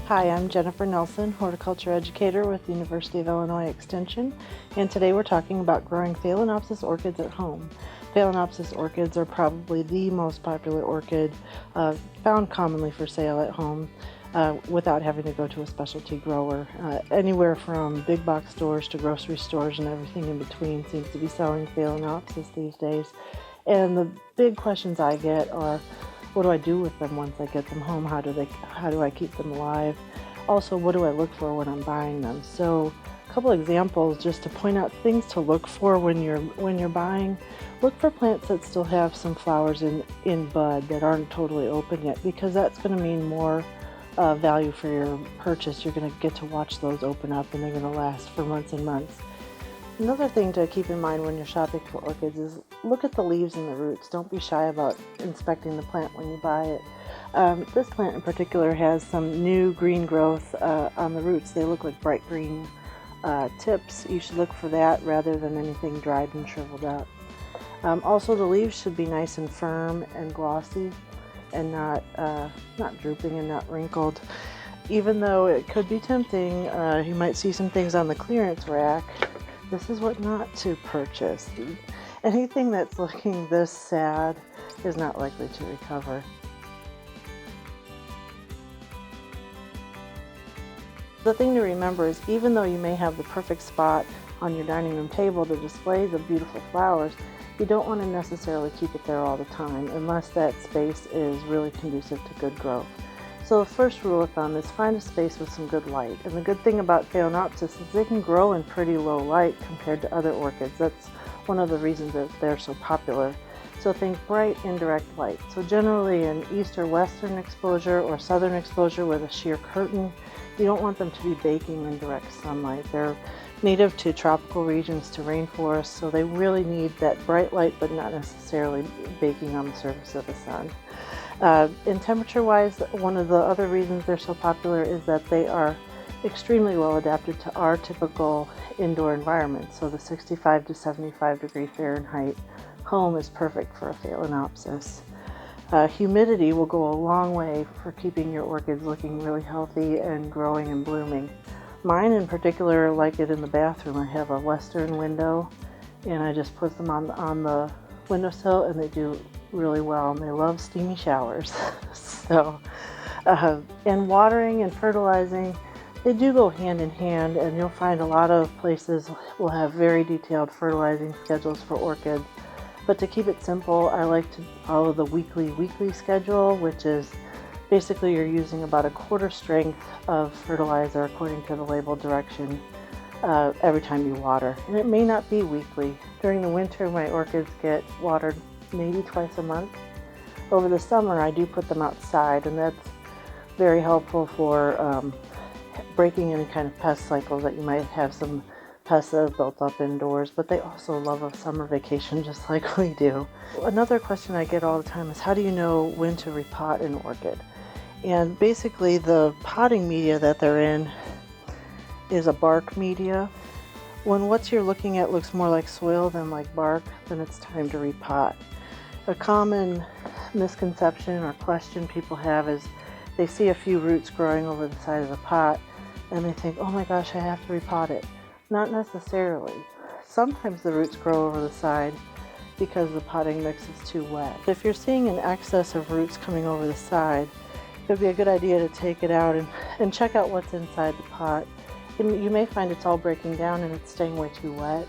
Hi, I'm Jennifer Nelson, horticulture educator with the University of Illinois Extension, and today we're talking about growing Phalaenopsis orchids at home. Phalaenopsis orchids are probably the most popular orchid found commonly for sale at home without having to go to a specialty grower. Anywhere from big box stores to grocery stores and everything in between seems to be selling Phalaenopsis these days. And the big questions I get are, what do I do with them once I get them home? How do I keep them alive? Also, what do I look for when I'm buying them? So, a couple examples just to point out things to look for when you're buying. Look for plants that still have some flowers in bud that aren't totally open yet, because that's going to mean more value for your purchase. You're going to get to watch those open up, and they're going to last for months and months. Another thing to keep in mind when you're shopping for orchids is look at the leaves and the roots. Don't be shy about inspecting the plant when you buy it. This plant in particular has some new green growth on the roots. They look like bright green tips. You should look for that rather than anything dried and shriveled up. Also, the leaves should be nice and firm and glossy and not drooping and not wrinkled. Even though it could be tempting, you might see some things on the clearance rack. This is what not to purchase. Anything that's looking this sad is not likely to recover. The thing to remember is, even though you may have the perfect spot on your dining room table to display the beautiful flowers, you don't want to necessarily keep it there all the time unless that space is really conducive to good growth. So the first rule of thumb is find a space with some good light. And the good thing about Phalaenopsis is they can grow in pretty low light compared to other orchids. That's one of the reasons that they're so popular. So think bright, indirect light. So generally in east or western exposure or southern exposure with a sheer curtain, you don't want them to be baking in direct sunlight. They're native to tropical regions, to rainforests, so they really need that bright light, but not necessarily baking on the surface of the sun. And temperature-wise, one of the other reasons they're so popular is that they are extremely well adapted to our typical indoor environment. So the 65 to 75 degree Fahrenheit home is perfect for a Phalaenopsis. Humidity will go a long way for keeping your orchids looking really healthy and growing and blooming. Mine in particular like it in the bathroom. I have a western window and I just put them on the windowsill, and they do really well, and they love steamy showers. So, and watering and fertilizing, they do go hand in hand, and you'll find a lot of places will have very detailed fertilizing schedules for orchids. But to keep it simple, I like to follow the weekly schedule, which is basically you're using about a quarter strength of fertilizer according to the label direction every time you water. And it may not be weekly. During the winter, my orchids get watered maybe twice a month. Over the summer, I do put them outside, and that's very helpful for breaking any kind of pest cycles that you might have some pests that have built up indoors, but they also love a summer vacation just like we do. Another question I get all the time is, how do you know when to repot an orchid? And basically the potting media that they're in is a bark media. When what you're looking at looks more like soil than like bark, then it's time to repot. A common misconception or question people have is they see a few roots growing over the side of the pot and they think, oh my gosh, I have to repot it. Not necessarily. Sometimes the roots grow over the side because the potting mix is too wet. If you're seeing an excess of roots coming over the side, it would be a good idea to take it out and check out what's inside the pot. And you may find it's all breaking down and it's staying way too wet,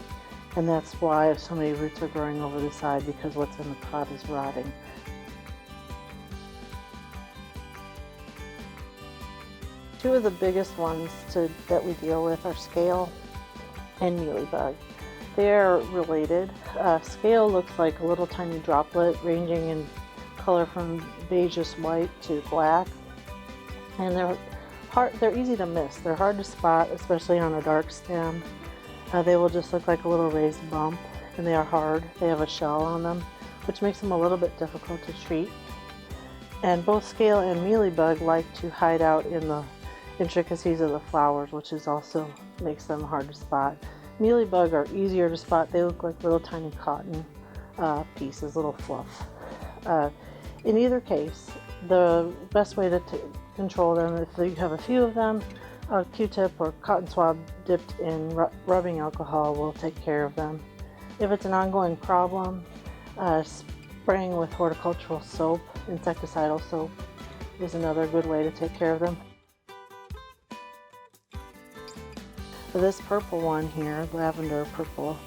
and that's why so many roots are growing over the side, because what's in the pot is rotting. Two of the biggest ones that we deal with are scale and mealybug. They are related. Scale looks like a little tiny droplet ranging in color from beigeish white to black, and they're easy to miss. They're hard to spot, especially on a dark stem. They will just look like a little raised bump, and they are hard. They have a shell on them, which makes them a little bit difficult to treat. And both scale and mealybug like to hide out in the intricacies of the flowers, which is also makes them hard to spot. Mealybug are easier to spot. They look like little tiny cotton pieces, little fluff. In either case, the best way to control them. If you have a few of them, a Q-tip or cotton swab dipped in rubbing alcohol will take care of them. If it's an ongoing problem, spraying with horticultural soap, insecticidal soap, is another good way to take care of them. This purple one here, lavender purple,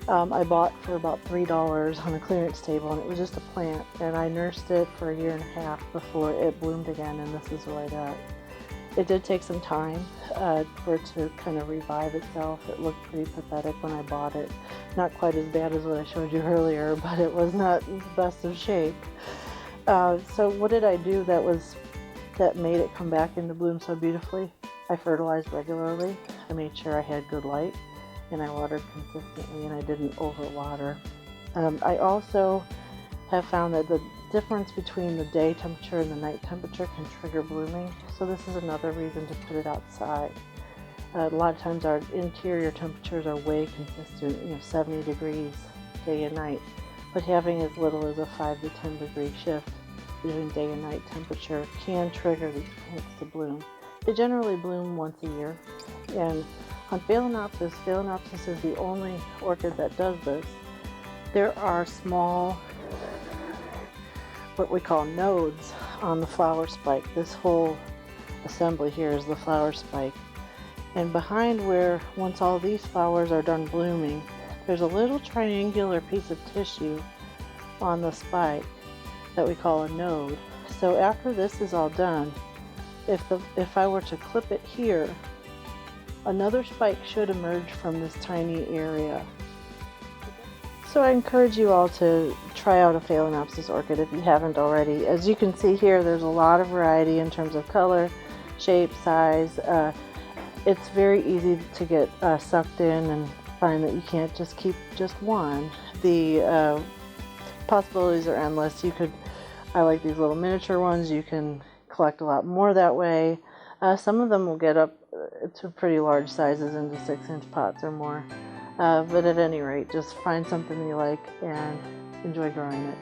I bought for about $3 on a clearance table, and it was just a plant, and I nursed it for a year and a half before it bloomed again, and this is what I got. It did take some time for it to kind of revive itself. It looked pretty pathetic when I bought it. Not quite as bad as what I showed you earlier, but it was not the best of shape. So what did I do that made it come back into bloom so beautifully? I fertilized regularly. I made sure I had good light, and I watered consistently, and I didn't overwater. I also have found that the difference between the day temperature and the night temperature can trigger blooming, so this is another reason to put it outside. A lot of times our interior temperatures are way consistent, 70 degrees day and night, but having as little as a 5 to 10 degree shift between day and night temperature can trigger these plants to bloom. They generally bloom once a year, and on Phalaenopsis is the only orchid that does this. There are small, what we call nodes on the flower spike. This whole assembly here is the flower spike. And behind where, once all these flowers are done blooming, there's a little triangular piece of tissue on the spike that we call a node. So after this is all done, if I were to clip it here, another spike should emerge from this tiny area. So I encourage you all to try out a Phalaenopsis orchid if you haven't already. As you can see here, there's a lot of variety in terms of color, shape, size. It's very easy to get sucked in and find that you can't just keep just one. The possibilities are endless. I like these little miniature ones. You can collect a lot more that way. Some of them will get up to pretty large sizes into 6-inch pots or more. But at any rate, just find something you like and enjoy growing it.